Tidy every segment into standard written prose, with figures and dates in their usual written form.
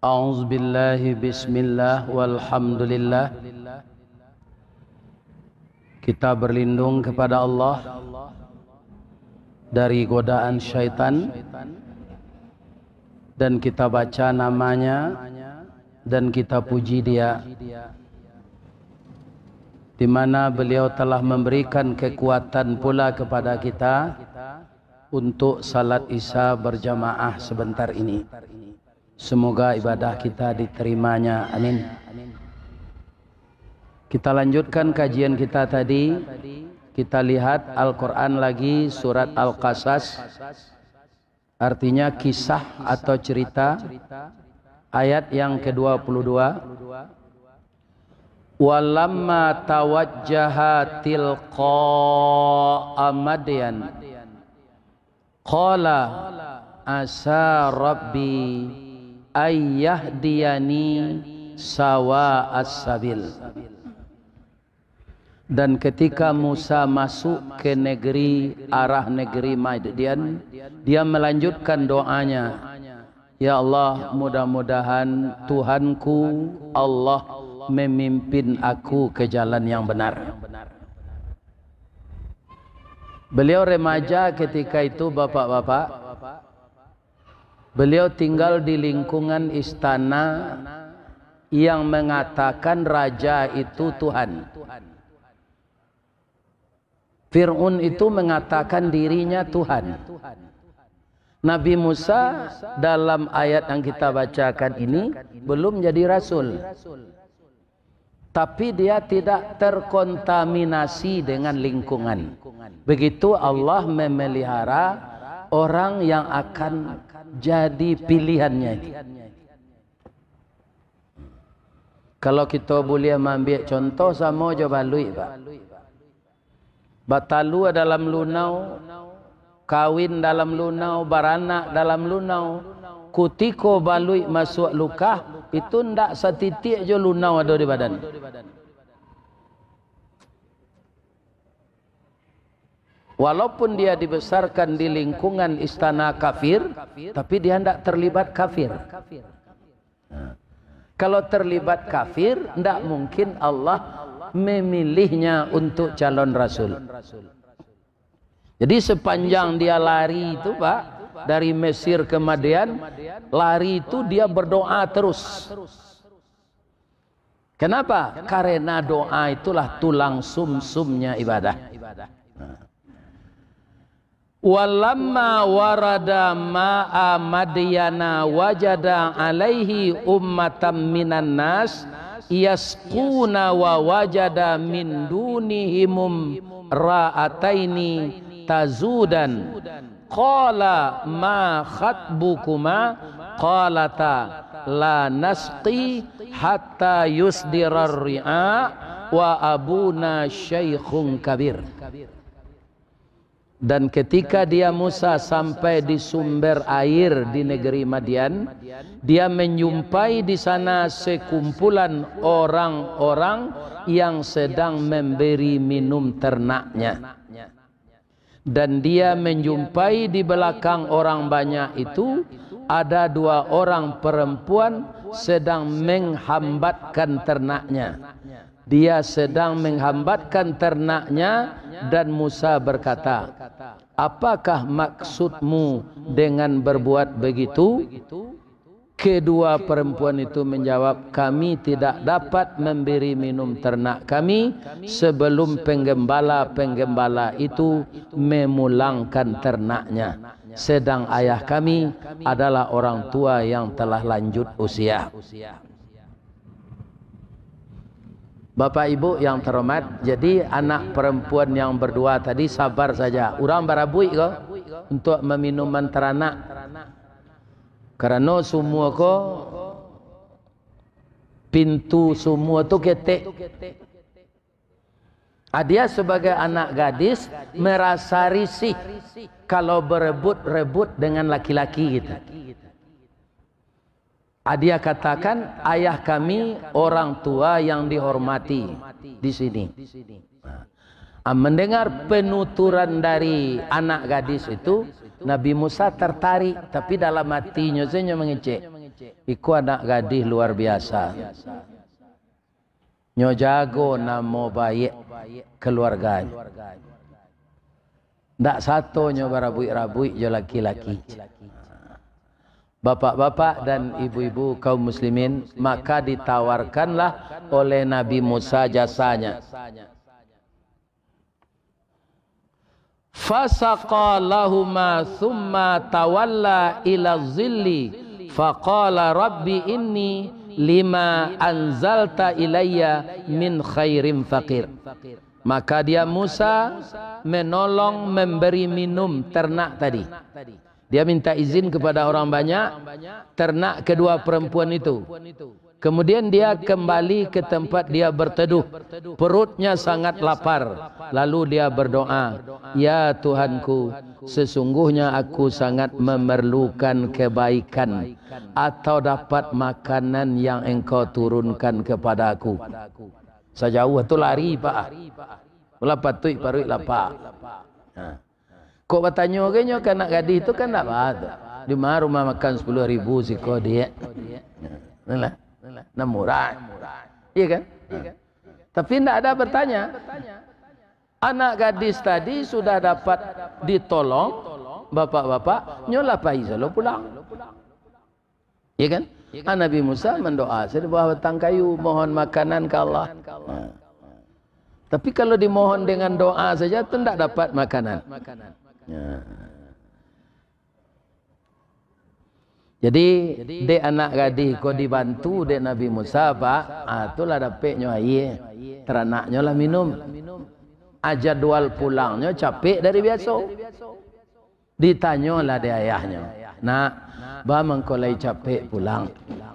A'udzubillahi bismillah walhamdulillah. Kita berlindung kepada Allah dari godaan syaitan, dan kita baca namanya dan kita puji Dia, di mana beliau telah memberikan kekuatan pula kepada kita untuk salat Isya berjamaah sebentar ini. Semoga ibadah kita diterimanya, amin. Kita lanjutkan kajian kita tadi. Kita lihat Al-Quran lagi, surat Al-Qasas, artinya kisah atau cerita, ayat yang ke-22. Walamma tawajjaha tilqa'a Madyan qala asa rabbi ayyahdiyani sawa as-sabil. Dan ketika Musa masuk ke arah negeri Madyan, dia melanjutkan doanya, ya Allah, mudah-mudahan Tuhanku Allah memimpin aku ke jalan yang benar. Beliau remaja ketika itu, bapak-bapak. Beliau tinggal di lingkungan istana yang mengatakan raja itu Tuhan. Fir'aun itu mengatakan dirinya Tuhan. Nabi Musa dalam ayat yang kita bacakan ini belum jadi rasul, tapi dia tidak terkontaminasi dengan lingkungan. Begitu Allah memelihara orang yang akan jadi pilihannya. Kalau kita boleh ambil contoh, sama je balui, Pak. Batalu dalam lunau, kawin dalam lunau, baranak dalam lunau. Kutiko balui masuk luka, itu ndak setitik je lunau ada di badan. Walaupun dia dibesarkan di lingkungan istana kafir, tapi dia tidak terlibat kafir. Kalau terlibat kafir, tidak mungkin Allah memilihnya untuk calon rasul. Jadi sepanjang dia lari itu, Pak, dari Mesir ke Madyan, lari itu dia berdoa terus. Kenapa? Karena doa itulah tulang sumsumnya ibadah. Walamma warada ma'a Madyana wajada alaihi ummatan minan nas yasquna wa wajada min dunihim ra'ataini tazudan qala ma khatbukuma qalata la nasqi hatta yusdirar ri'a wa abuna syaikhun kabir. Dan ketika dia Musa sampai di sumber air di negeri Madyan, dia menjumpai di sana sekumpulan orang-orang yang sedang memberi minum ternaknya. Dan dia menjumpai di belakang orang banyak itu ada dua orang perempuan sedang menghambatkan ternaknya. Dia sedang menghambatkan ternaknya, dan Musa berkata, apakah maksudmu dengan berbuat begitu? Kedua perempuan itu menjawab, kami tidak dapat memberi minum ternak kami sebelum penggembala-penggembala itu memulangkan ternaknya. Sedang ayah kami adalah orang tua yang telah lanjut usia. Bapak Ibu yang terhormat, jadi anak perempuan yang berdua tadi sabar saja. Orang barabui ke untuk meminumkan teranak. Karena semua ko pintu semua tu ketek. Dia sebagai anak gadis merasa risih kalau berebut-rebut dengan laki-laki gitu. Dia katakan, ayah kami orang tua yang dihormati di sini. Mendengar penuturan dari anak gadis itu, Nabi Musa tertarik, tapi dalam hatinya saja mengecek. Iku anak gadis luar biasa. Nyo jago namo baik keluarga. Ndak satu nyo barabui-rabui jo laki-laki. Bapak-bapak dan ibu-ibu kaum muslimin, maka ditawarkanlah oleh Nabi Musa jasanya. Fasaqa lahuma thumma tawalla ila zilli faqala rabbi inni lima anzalta ilayya min khairim faqir. Maka dia Musa menolong memberi minum ternak tadi. Dia minta izin kepada orang banyak, ternak kedua perempuan itu. Kemudian dia kembali ke tempat dia berteduh. Perutnya sangat lapar. Lalu dia berdoa, ya Tuhanku, sesungguhnya aku sangat memerlukan kebaikan atau dapat makanan yang engkau turunkan kepada aku. Sejauh itu lari pak. Lapar tu parut lapar. Kok bertanya orangnya kan nak gadis itu kan tak apa. Di mana rumah makan 10.000 siko dia. Nah, murah. Iya kan? Tapi tidak ada bertanya. Anak gadis tadi sudah dapat ditolong. Bapak-bapak, nyolah pai selalu pulang. Iya kan? Nabi Musa mendoa di bawah batang kayu mohon makanan ke Allah. Tapi kalau dimohon dengan doa saja itu tidak dapat makanan. Jadi dek anak gadis kau dibantu dek Nabi Musa pak, itulah dapatnya air, teranaknya lah minum. Jadwal pulangnya capek dari biasa. Ditanyalah dia ayahnya, nak, bah mengkolai capek pulang.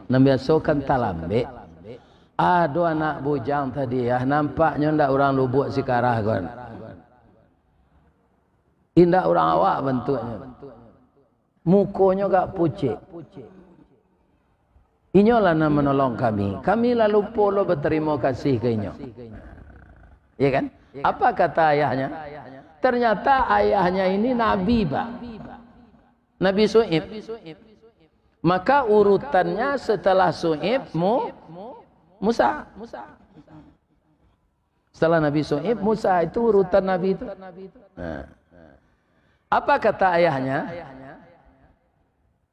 Nabi biasa kan tak lambat. Aduh anak bujang tadi ya, nampaknya ndak orang lubuk sikarah kan. Indah orang awak bentuknya. Mukonya gak pucik. Inyolah nak menolong kami. Kami lalu polo berterima kasih ke inyo. Ya kan? Apa kata ayahnya? Ternyata ayahnya ini Nabi pak. Nabi Su'ib. Maka urutannya setelah Su'ib Musa. Setelah Nabi Su'ib, Musa itu urutan Nabi itu. Apa kata ayahnya?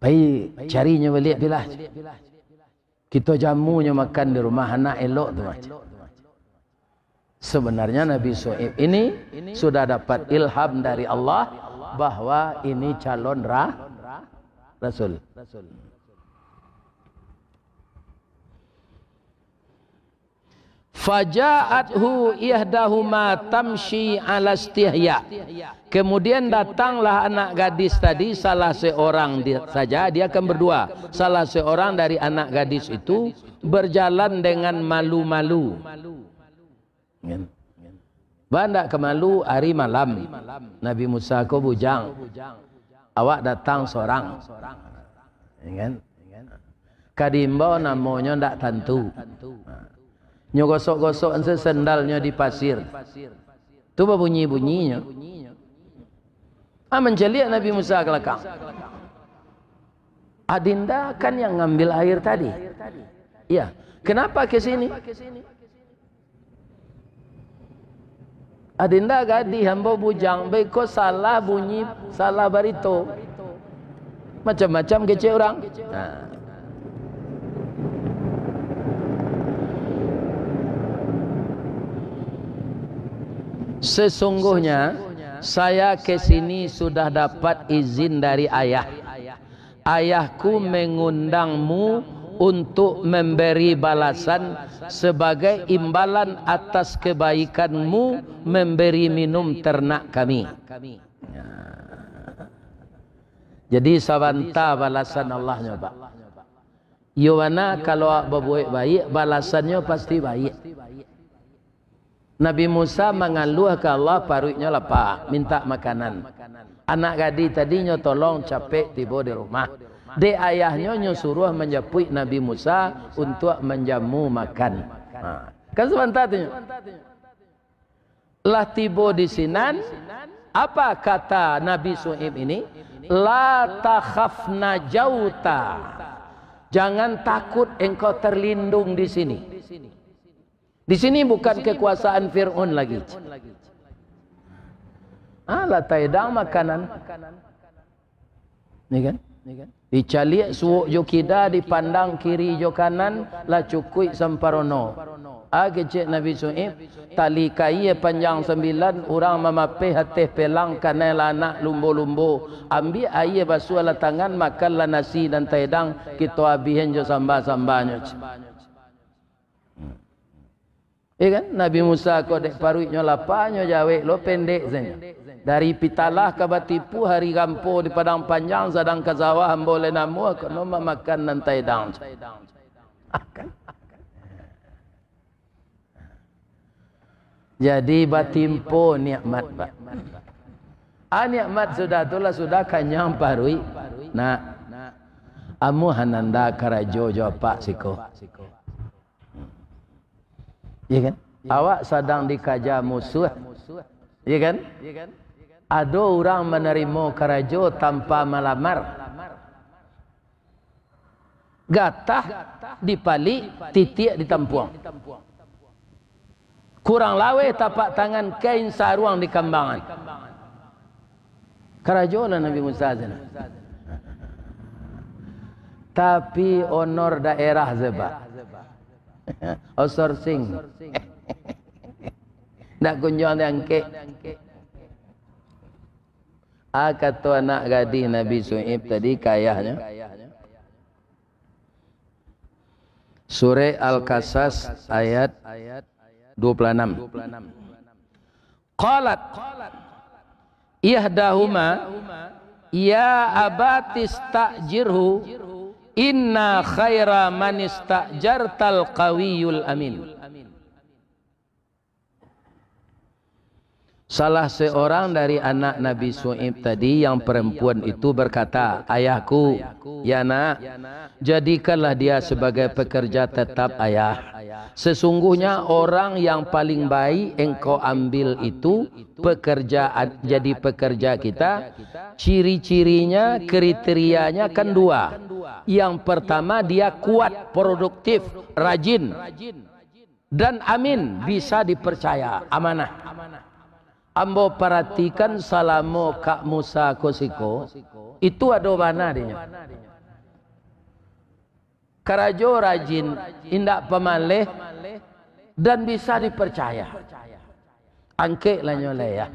Baik, carinya balik bilah. Kita jamunya makan di rumah anak elok tu macam. Sebenarnya Nabi Su'ib ini sudah dapat ilham dari Allah bahwa ini calon Rasul. Faja'athu ihdahuma tamshi ala istihya. Kemudian datanglah anak gadis tadi, salah seorang saja, dia akan berdua. Salah seorang dari anak gadis itu berjalan dengan malu-malu. Bandak kemalu hari malam. Nabi Musa ko bujang. Awak datang seorang. Kadimbau namanya ndak tentu. Nyo gosok-gosok sendalnya di pasir. Tu bunyi-bunyinya. Menceliak Nabi Musa ke belakang. Adinda kan yang ngambil air tadi. Iya. Kenapa ke sini? Adinda gadi hamba bujang. Baik kau salah bunyi, salah barito. Macam-macam kecil orang. Sesungguhnya saya ke sini sudah dapat izin dari ayah. Ayahku mengundangmu untuk memberi balasan sebagai imbalan atas kebaikanmu memberi minum ternak kami. Jadi sabanta balasan Allahnya pak. Yowana kalau berbuat baik balasannya pasti baik. Nabi Musa mengaluh ke Allah parutnya lapar, minta makanan. Anak gadis tadinya tolong capek tiba di rumah. Dek ayahnya suruh menjapui Nabi Musa untuk menjamu makan. Kan sebentar tu. Lah tiba di Sinan, apa kata Nabi Su'ib ini? La takhafna jauta. Jangan takut engkau terlindung di sini. Di sini bukan kekuasaan Fir'aun lagi. Alah taidang makanan. Ni kan? Dicaliak suuk jo kida, dipandang kiri jo kanan, lah cukui samparono. Kecik Nabi Su'ib, tali kaya panjang 9, orang memapih hati pelang kanai lanak lumbu-lumbu. Ambil air basuh ala tangan, makanlah nasi dan taidang, kita habihin jo sambah-sambahnya. Kan? Nabi Musa kau dek paruiknya lapanya jawek lo pendek saja. Dari pitalah ke batipu hari gampo di padang panjang sedang ke sawah boleh namu kau nama makan dan taidang. Jadi batimpo nikmat pak. Nikmat sudah itulah sudah kanyang parui. Nak, amu hananda karajo jo pak siko. Ya kan? Awak sedang dikaja musuh. Ya kan? Ada orang menerima karajo tanpa melamar. Gatah dipali, titik ditampuang. Kurang lawe tapak tangan kain saruang di kambangan. Karajo lah Nabi Musa sana. Tapi honor daerah sebab. Outsourcing. Nak kunjung diangkit. Kata anak gadis Nabi Su'ib tadi kayahnya. Surah Al-Qasas ayat 26. Qalat ihdahuma ya abatis ta'jirhu inna khaira man istajartal qawiyul amin. Salah seorang dari anak Nabi Su'ib tadi yang perempuan itu berkata, ayahku, ya nak, jadikanlah dia sebagai pekerja tetap ayah. Sesungguhnya orang yang paling baik engkau ambil itu jadi pekerja kita. Ciri-cirinya, kriterianya kan dua. Yang pertama dia kuat, produktif, rajin, dan amin, bisa dipercaya, amanah. Ambo perhatikan salamo Kak Musa Kosiko itu ada mana dia. Karajo rajin, indak pemalih dan bisa dipercaya. Angke lah nyole ya.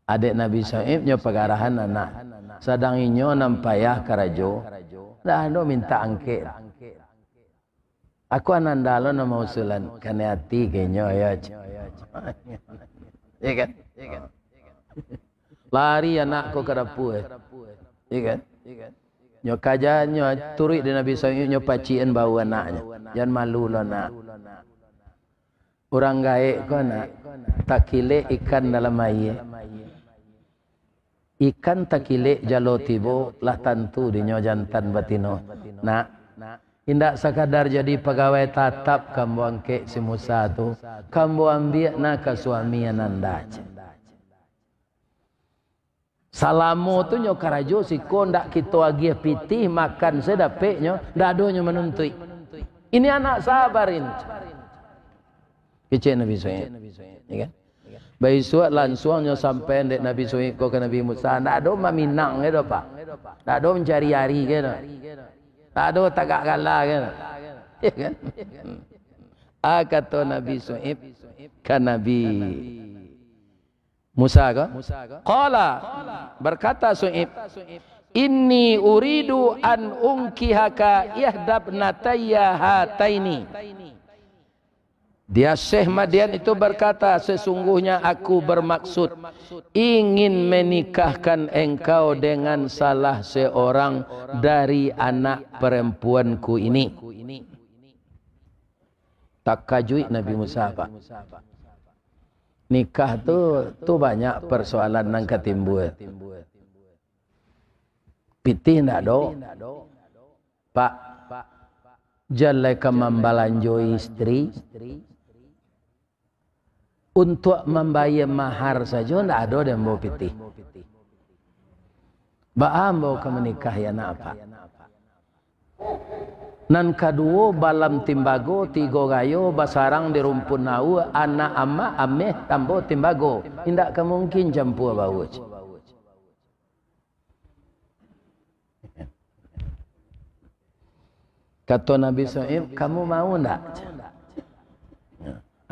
Adik Nabi Su'ib nyo pegarahan anak. Sedang inyo nampayah karajo. Dah no minta angke. Aku anandalo nama usulan kane hati kenyo ya. Ya kan? Lari anakku ke dapur. Ya kan? Nyo kaja nyo turut di Nabi Su'ib nyo pacian bau anaknya. Jangan malu lo nak. Orang gaek ko nak tak kilek ikan dalam air. Ikan tak kilek jalo tibo lah tentu di nyo jantan batino. Nak, indak sekadar jadi pegawai tatap kamu angke si Musa tu, kamu ambil nak ke suami ananda. Salamu tu nyo karajo si ko ndak kita agi pitih makan sedapek nyo, ndak ada nyo menuntui. Ini anak sabarin. Kecil Nabi Su'ib, ya kan? Bayi suat langsung nyo sampai dek Nabi Su'ib ko ke Nabi Musa, ndak ada maminang ke apa? Ndak ada mencari hari ke? Tak ada tagak kalah ke? Ya kan? Kata Nabi Su'ib ke Nabi Musa ke? Qala berkata Su'ib, inni uridu an unkihaka ihdabnatayya hataini. Dia Syekh Madian itu berkata, sesungguhnya aku bermaksud ingin menikahkan engkau dengan salah seorang dari anak perempuanku ini. Tak kajui Nabi Musa Pak. Nikah tu banyak persoalan nang ketimbul. Pitih ndak do. Pak, jalai ke membalanjo istri. Untuk membayar mahar saja tidak ada yang mau pitih. Baambo ke menikah ya na apa? Nan kedua balam timbago tigo gayo basarang di rumpun nau anak amma ameh tambo timbago. Indak kemungkin campur bau. Kata Nabi Shu'aib, kamu mau ndak?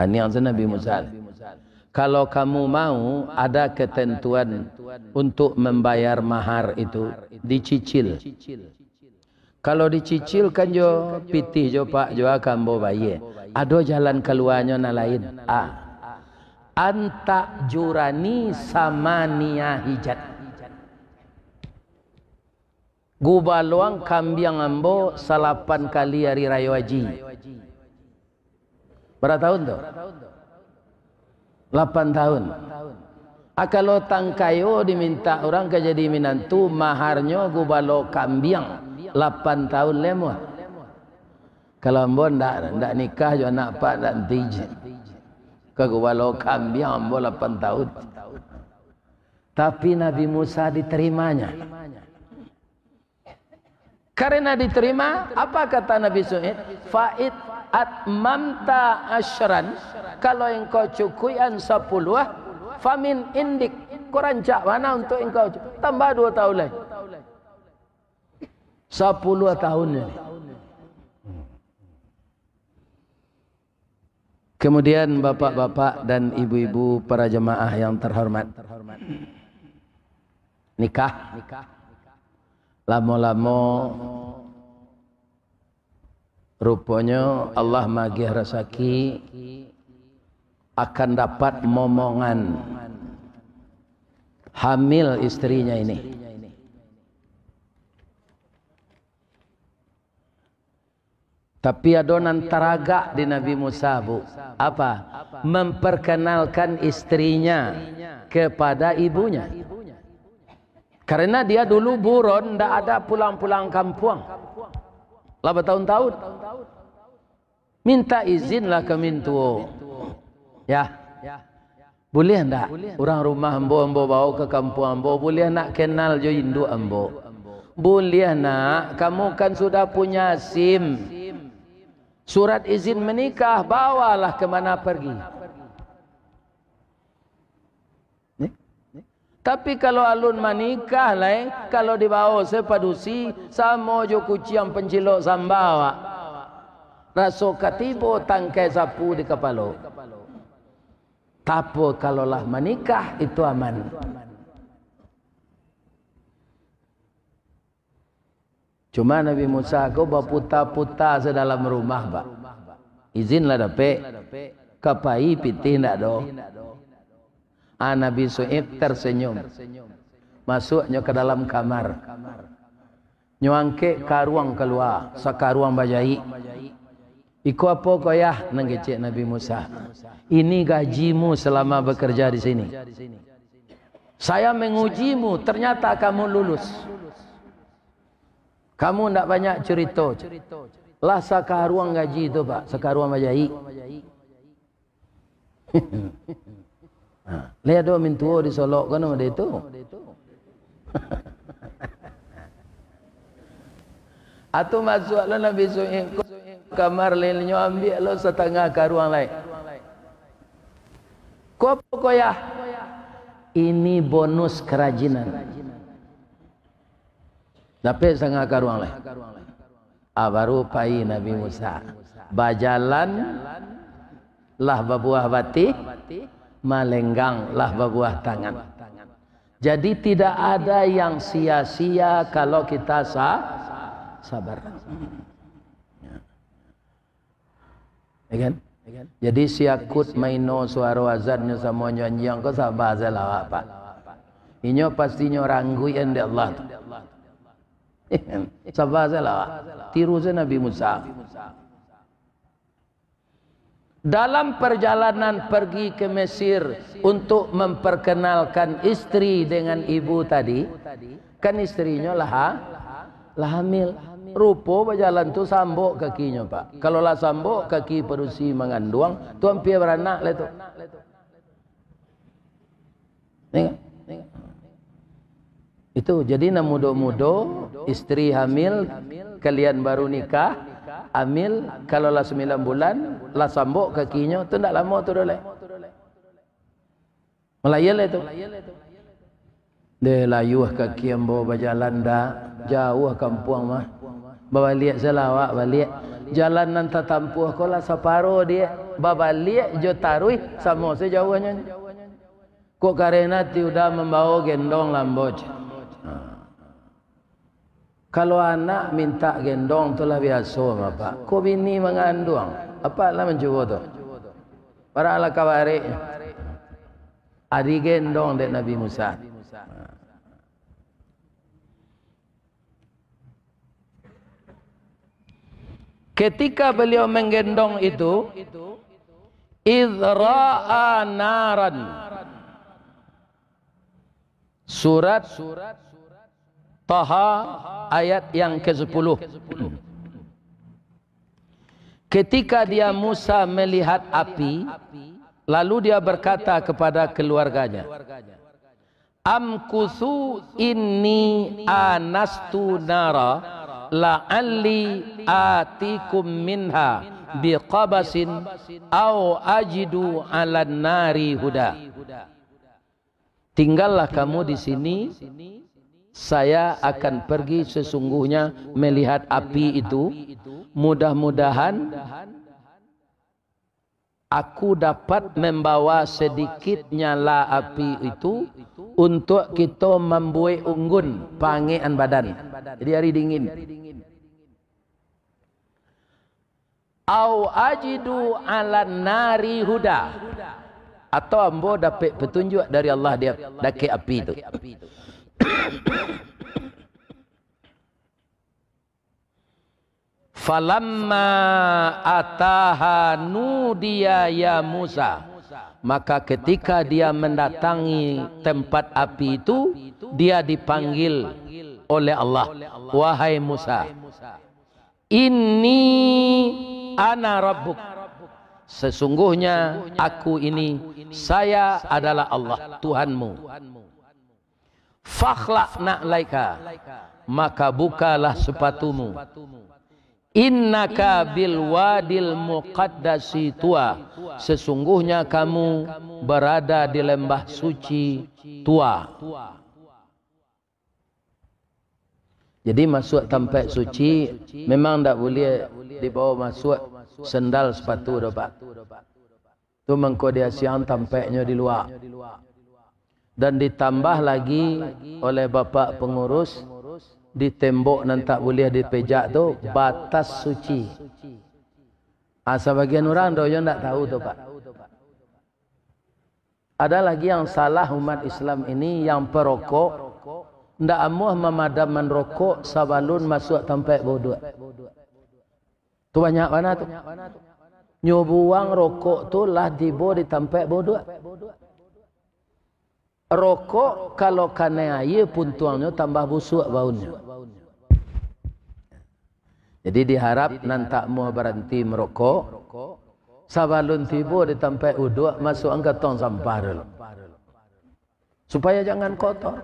Ini yang Nabi Musa. Kalau kamu mau, ada ketentuan untuk membayar mahar itu dicicil. Kalau dicicil kan jo pitih jo pak jo akan bo bayi. Ada jalan keluarnya na lain. Anta jurani samania hijat. Gubaluang kambiang ambo 8 kali hari raya haji. Berapa tahun tu? 8 tahun. Kalau tangkayo diminta orang ke jadi minantu, maharnya gubalo kambiang 8 tahun lemot. Kalau ambo ndak nikah jo anak pak dan tij. Ke gubalo kambiang ambo 8 tahun. Tapi Nabi Musa diterimanya. Karena diterima, apa kata Nabi Shu'aib? Fa'id atmamta asyran, kalau engkau cukuyan 10, famin indik, kurancak mana untuk engkau tambah 2 tahun lagi. 10 tahun ini. Kemudian bapak-bapak dan ibu-ibu para jemaah yang terhormat, nikah. Lama-lama rupanya Allah magih rezeki akan dapat momongan hamil istrinya ini. Tapi adonan taraga di Nabi Musa, Bu. Apa? Memperkenalkan istrinya kepada ibunya. Karena dia dulu buron, tidak ada pulang-pulang kampung. Lah bertahun-tahun. Minta izinlah ke mintuo. Ya. Boleh enggak? Orang rumah ambo bawa ke kampung ambo. Boleh nak kenal jo induk ambo? Boleh nak. Kamu kan sudah punya SIM. Surat izin menikah, bawalah kemana pergi. Tapi kalau alun manikah lah, kalau dibawa sepadusi, sama jo kucing pencilok sambawa. Raso katibo tangkai sapu di kepala. Tapi kalau lah menikah itu aman. Cuma Nabi Musa kau berputar-putar sedalam rumah, Pak. Izinlah dapat. Kapai pitih ndak do. Nabi Shu'aib tersenyum. Masuknya ke dalam kamar. Nyuangke karuang keluar. Sakaruang bajai. Iku apa koyah nanggecek Nabi Musa. Ini gajimu selama bekerja di sini. Saya mengujimu, ternyata kamu lulus. Kamu ndak banyak cerita. Lah sakaruang gaji itu, Pak. Sakaruang bajai. Lihat do mintuo di Solok kan ada itu. Atau masuklah Nabi Shu'aib kamar lelnyo ambil lo setengah karuang lain. Kau koyah ini bonus kerajinan. Dapat setengah karuang lain. Baru pai Nabi Musa. Bajalan lah babuah bati. Malenggang lah berbuah tangan. Jadi tidak ada yang sia-sia kalau kita sabar. Ya kan? Jadi siakut maino suara azannya sama nyanyian kau sabar salah apa? Inyo pastinya rangguin di Allah. Sabar salah. Tiru Nabi Musa. Dalam perjalanan pergi ke Mesir untuk memperkenalkan istri dengan ibu tadi, kan istrinya lah hamil. Rupo berjalan tu sambok kakinya, Pak. Kalau lah sambok kaki perusi mengandung, tu hampir beranak lah tu. Itu jadi nak mudo-mudo, istri hamil, kalian baru nikah, hamil, kalau lah 9 bulan, lah sambuk kakinya, tu tak lama tu doleh. Melayal itu. Dia layuh kaki yang bawa berjalan dah, jauh kampung mah. Babaliak selawak balik. Jalan nan tak tampuh ko lah separuh dia. Babaliak jo tarui sama sejauhnya. Kok karena tiudah membawa gendong lamboj. Kalau anak minta gendong tu lah biasa bapak. Kok bini mengandung? Apa lah mencuba tu? Para ala kabari. Adi gendong dek Nabi Musa. Ketika beliau menggendong itu, izra'a naran. Surat Taha ayat yang ke-10. Ketika dia Musa melihat api, lalu dia berkata kepada keluarganya, Amkuthu inni anastu nara la'alli atikum minha biqabasin au ajidu 'alan nari huda. Tinggallah kamu di sini, saya akan pergi sesungguhnya melihat api itu. Mudah-mudahan aku dapat membawa sedikit nyala api itu untuk kita membuat unggun pangean badan. Jadi hari dingin. Au ajidu 'alan nari huda. Atau ambo dapat petunjuk dari Allah dia daki api itu. Falamma ataha nudiya ya Musa. Maka ketika dia mendatangi tempat api itu, dia dipanggil oleh Allah, wahai Musa, inni ana rabbuk. Sesungguhnya aku ini, saya adalah Allah, Tuhanmu. Fakhla'na laika, maka bukalah sepatumu. Innaka bil wadil muqaddasi tua, sesungguhnya kamu berada di lembah suci tua. Jadi masuk tempat suci memang tak boleh dibawa masuk sendal sepatu dapat. Tu mengko dia siang tampaknya di luar. Dan ditambah lagi oleh bapak pengurus, di tembok nan tak boleh dipejak tu batas suci. Sebagian orang doa yang tak tahu tu pak. Ada lagi yang salah umat Islam ini, yang perokok ndak amuh memadaman rokok sabalun masuk tempat bodoh. Tu banyak mana tu? Nyobuang rokok tu lah dibo di tempat bodoh. Rokok kalau kena air pun tuangnya tambah busuk baunya. Jadi diharap nan tak mau berhenti merokok, sabalun tiba di tempat uduk masuk angkat tong sampah dulu. Supaya jangan kotor.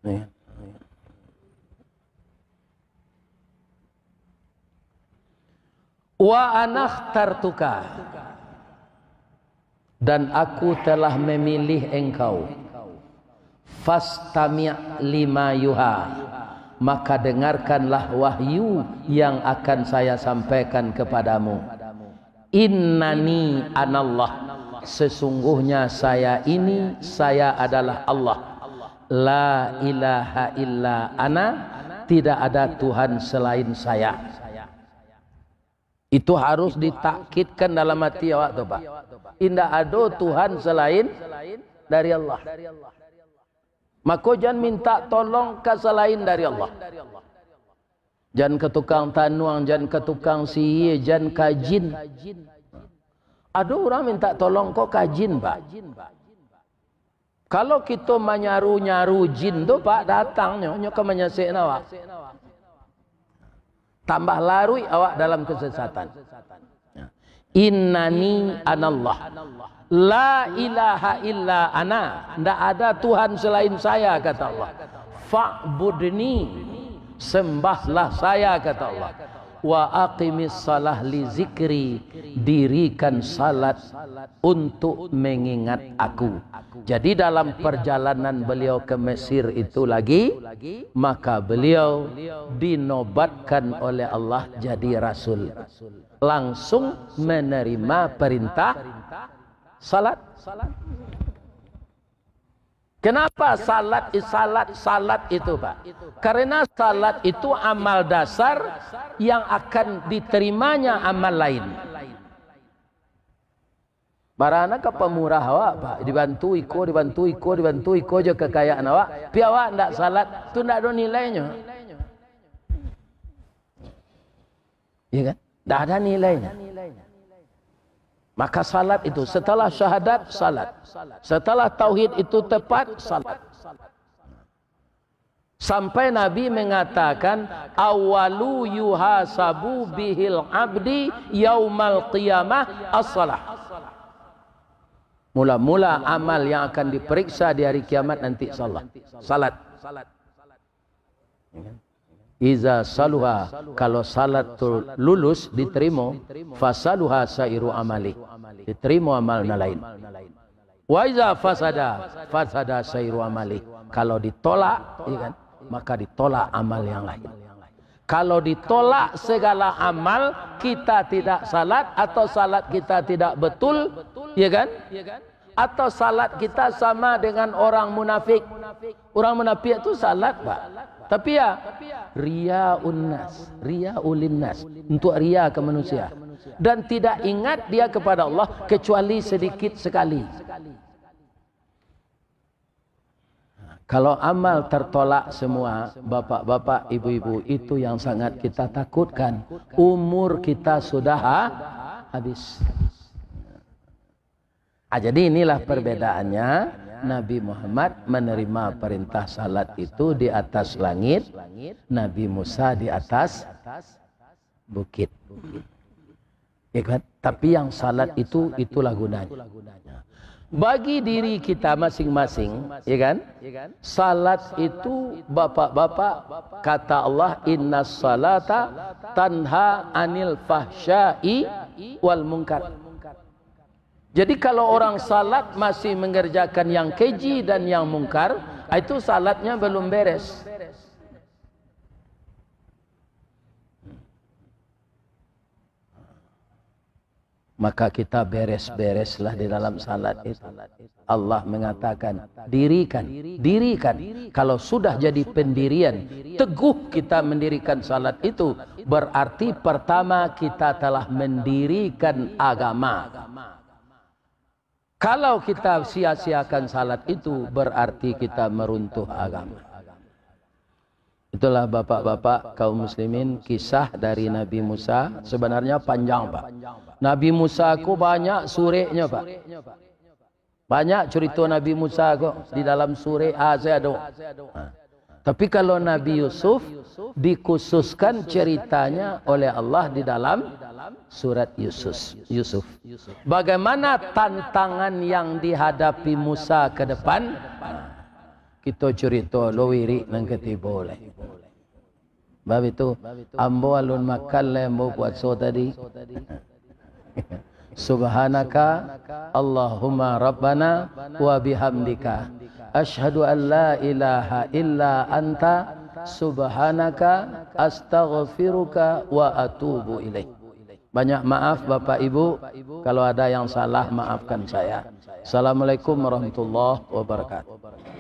Nih. Wa anakhtartuka, dan aku telah memilih engkau. Fastami' lima yuha, maka dengarkanlah wahyu yang akan saya sampaikan kepadamu. Innani anallah, sesungguhnya saya ini, saya adalah Allah. La ilaha illa ana, tidak ada Tuhan selain saya. Itu harus ditakkidkan dalam hati awak tu pak. Indah ada Tuhan selain dari Allah. Maka jangan minta tolong ke selain dari Allah. Jangan ke tukang tanuang, jangan ke tukang sihir, jangan ke jin. Ada orang minta tolong kok ke jin pak. Kalau kita menyaru-nyaru jin tu pak, datangnya ke menyesek awak. Tambah larui awak dalam kesesatan. innani anallah, la ilaha illa ana, tidak ada Tuhan selain saya, kata Allah. Fa'budni, sembahlah saya, kata Allah. Wa aqimis salah li zikri, dirikan salat untuk mengingat aku. Jadi dalam perjalanan beliau ke Mesir itu lagi, maka beliau dinobatkan oleh Allah jadi rasul, langsung menerima perintah salat. Kenapa salat itu, Pak? Karena salat itu amal dasar yang akan diterimanya amal lain. Barana ke pemurah awak, Pak, dibantu iko je kekayaan awak, pi awak ndak salat, tu ndak ada nilainya. Iya kan? Ndak ada nilainya. Maka salat itu setelah syahadat salat, setelah tauhid itu tepat salat. Sampai Nabi mengatakan awalu yuhasabu bihil abdi yaumal qiyamah as-salah. Mula-mula amal yang akan diperiksa di hari kiamat nanti salat. Iza saluha, kalau salat lulus diterima, fasaluha sairu amali, diterima amal lain. Wa iza fasada sairu amali, kalau ditolak, ya kan, maka ditolak amal yang lain. Kalau ditolak segala amal, kita tidak salat atau salat kita tidak betul, ya kan? Atau salat kita sama dengan orang munafik. Orang munafik itu salat, Pak. Tapi ya riyaun nas, untuk ria ke manusia, dan tidak ingat dia kepada Allah kecuali sedikit sekali. Kalau amal tertolak semua, bapak-bapak, ibu-ibu, itu yang sangat kita takutkan. Umur kita sudah habis. Jadi inilah perbedaannya. Nabi Muhammad menerima perintah salat itu di atas langit, Nabi Musa di atas bukit. Ya kan? Tapi yang salat itu, itulah gunanya. Bagi diri kita masing-masing, ya kan? Salat itu, bapak-bapak, kata Allah, innas salata tanha anil fahsya'i wal munkar. Jadi kalau orang salat masih mengerjakan yang keji dan yang mungkar, itu salatnya belum beres. Maka kita beres-bereslah di dalam salat itu. Allah mengatakan, dirikan. Kalau sudah jadi pendirian, teguh kita mendirikan salat itu, berarti pertama kita telah mendirikan agama. Kalau kita sia-siakan salat itu, berarti kita meruntuh agama. Itulah bapak-bapak kaum muslimin, kisah dari Nabi Musa. Sebenarnya panjang, Pak. Nabi Musa ku banyak surahnya, Pak. Banyak cerita Nabi Musa kok di dalam surah Az-Zaduk. Tapi kalau Nabi Yusuf dikhususkan ceritanya oleh Allah di dalam surat Yusuf. Bagaimana tantangan yang dihadapi Musa ke depan? Kita cerita lowiri nang ketiba boleh. Bab itu ambo alun makan lembo puasa tadi. Subhanaka Allahumma Rabbana wa bihamdika asyhadu an la ilaha illa anta subhanaka astaghfiruka wa atubu ilaih. Banyak maaf Bapak Ibu, kalau ada yang salah maafkan saya. Assalamualaikum warahmatullahi wabarakatuh.